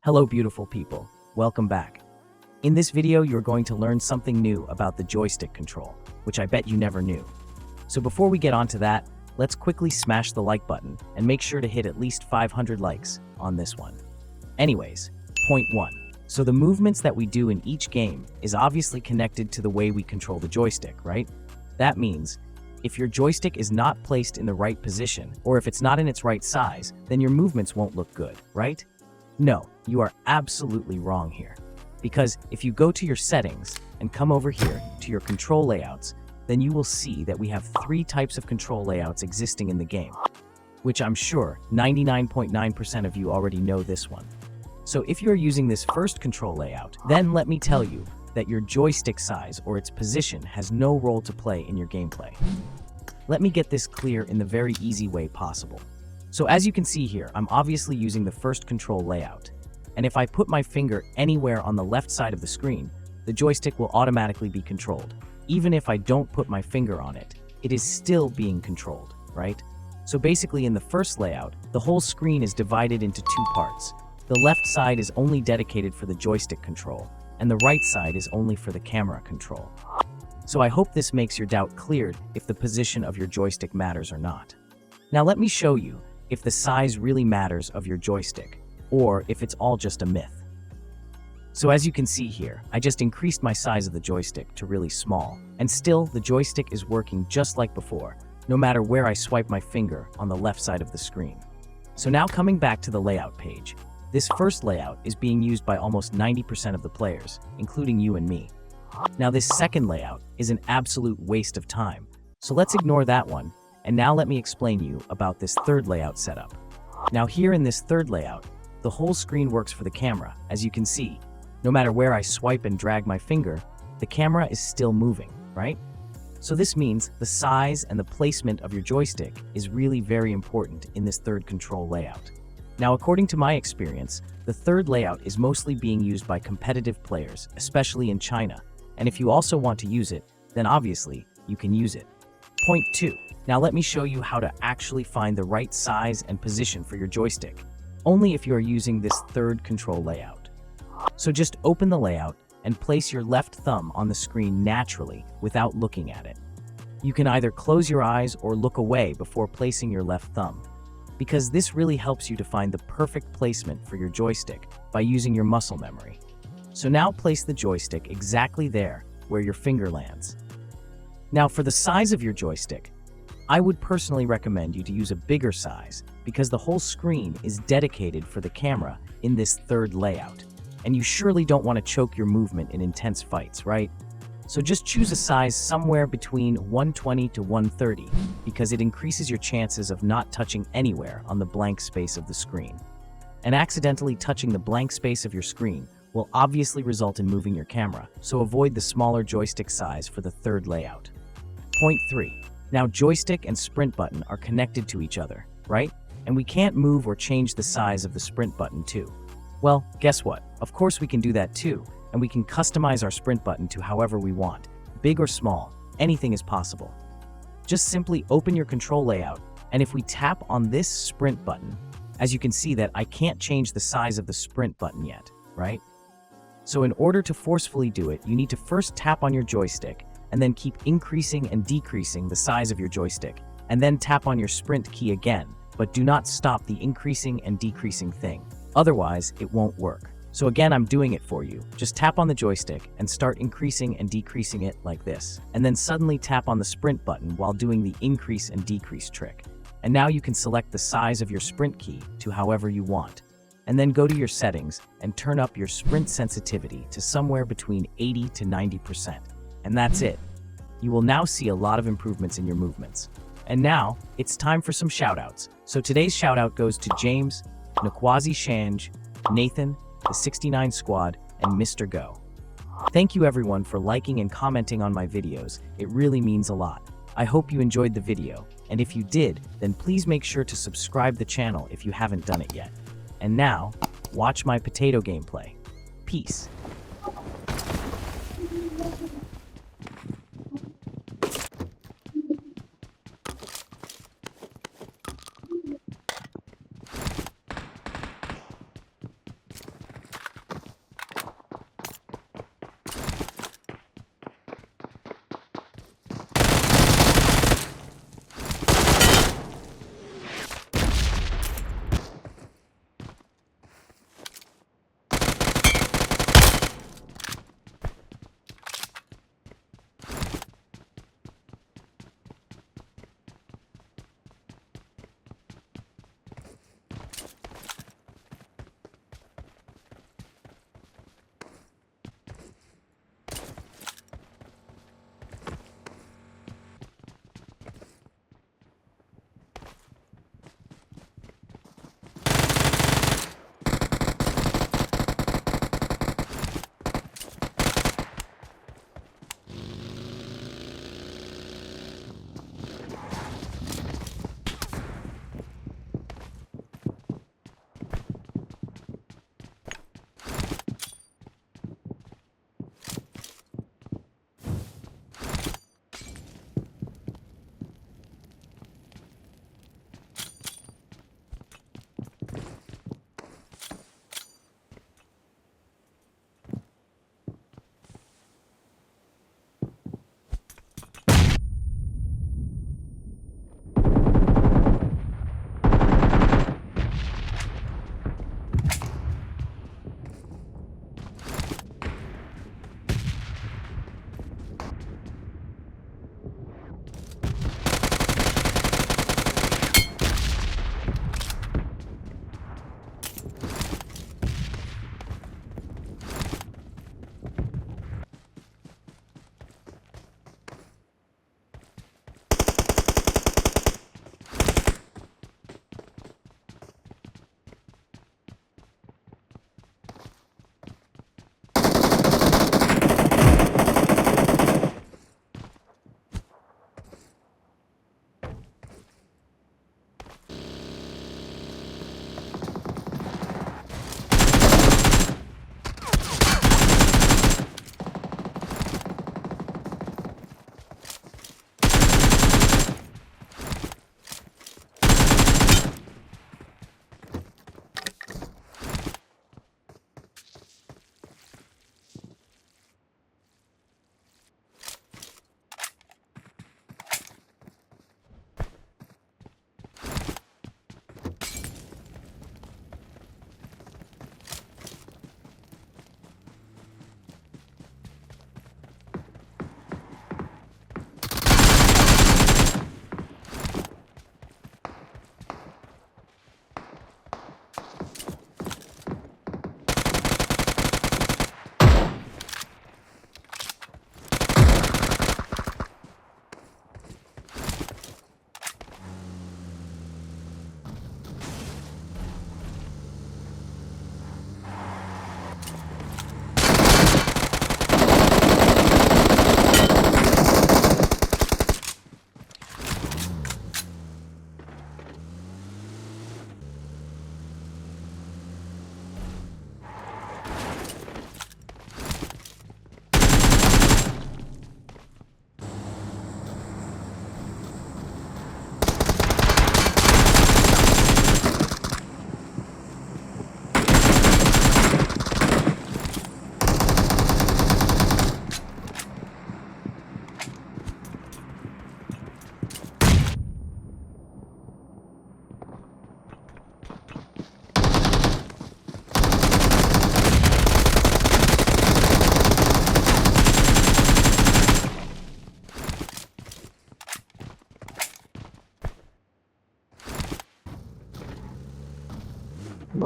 Hello beautiful people, welcome back. In this video you're going to learn something new about the joystick control, which I bet you never knew. So before we get on to that, let's quickly smash the like button and make sure to hit at least 500 likes on this one. Anyways, point 1. So the movements that we do in each game is obviously connected to the way we control the joystick, right? That means, if your joystick is not placed in the right position, or if it's not in its right size, then your movements won't look good, right? No, you are absolutely wrong here. Because if you go to your settings and come over here to your control layouts, then you will see that we have 3 types of control layouts existing in the game, which I'm sure 99.9% of you already know this one. So if you're using this first control layout, then let me tell you that your joystick size or its position has no role to play in your gameplay. Let me get this clear in the very easy way possible. So as you can see here, I'm obviously using the first control layout. And if I put my finger anywhere on the left side of the screen, the joystick will automatically be controlled. Even if I don't put my finger on it, it is still being controlled, right? So basically in the first layout, the whole screen is divided into 2 parts. The left side is only dedicated for the joystick control, and the right side is only for the camera control. So I hope this makes your doubt cleared if the position of your joystick matters or not. Now let me show you if the size really matters of your joystick, or if it's all just a myth. So as you can see here, I just increased my size of the joystick to really small, and still the joystick is working just like before, no matter where I swipe my finger on the left side of the screen. So now coming back to the layout page, this first layout is being used by almost 90% of the players, including you and me. Now this second layout is an absolute waste of time, so let's ignore that one, and now let me explain you about this third layout setup. Now here in this third layout, the whole screen works for the camera. As you can see, no matter where I swipe and drag my finger, the camera is still moving, right? So this means the size and the placement of your joystick is really very important in this third control layout. Now, according to my experience, the third layout is mostly being used by competitive players, especially in China. And if you also want to use it, then obviously you can use it. Point 2. Now let me show you how to actually find the right size and position for your joystick, only if you are using this third control layout. So just open the layout and place your left thumb on the screen naturally without looking at it. You can either close your eyes or look away before placing your left thumb, because this really helps you to find the perfect placement for your joystick by using your muscle memory. So now place the joystick exactly there where your finger lands. Now for the size of your joystick, I would personally recommend you to use a bigger size because the whole screen is dedicated for the camera in this third layout. And you surely don't want to choke your movement in intense fights, right? So just choose a size somewhere between 120 to 130 because it increases your chances of not touching anywhere on the blank space of the screen. And accidentally touching the blank space of your screen will obviously result in moving your camera, so avoid the smaller joystick size for the third layout. Point 3. Now joystick and sprint button are connected to each other, right? And we can't move or change the size of the sprint button too. Well, guess what? Of course we can do that too, and we can customize our sprint button to however we want. Big or small, anything is possible. Just simply open your control layout, and if we tap on this sprint button, as you can see that I can't change the size of the sprint button yet, right? So in order to forcefully do it, you need to first tap on your joystick, and then keep increasing and decreasing the size of your joystick, and then tap on your sprint key again, but do not stop the increasing and decreasing thing. Otherwise, it won't work. So again, I'm doing it for you. Just tap on the joystick and start increasing and decreasing it like this, and then suddenly tap on the sprint button while doing the increase and decrease trick. And now you can select the size of your sprint key to however you want. And then go to your settings and turn up your sprint sensitivity to somewhere between 80 to 90%. And that's it. You will now see a lot of improvements in your movements. And now, it's time for some shoutouts. So today's shoutout goes to James, Nakwazi Shanj, Nathan, the 69 Squad, and Mr. Go. Thank you everyone for liking and commenting on my videos. It really means a lot. I hope you enjoyed the video, and if you did, then please make sure to subscribe the channel if you haven't done it yet. And now, watch my potato gameplay. Peace.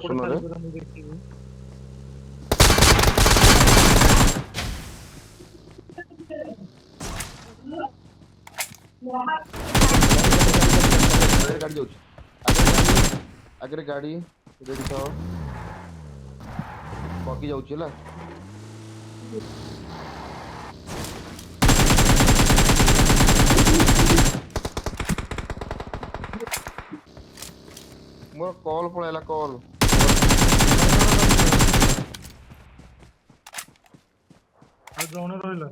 ଆସୁନରେ ଗାଡି ଯାଉଛି ଆଗରେ ଗାଡି ready ଥାଅ bogie ଯାଉଛି ହେଲା ମୋର call ପଳେଇଲା call ଆଉ ଜଣେ ରହିଲା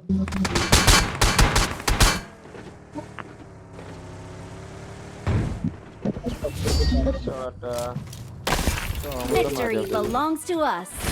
ଶଳାଟା Victory belongs to us.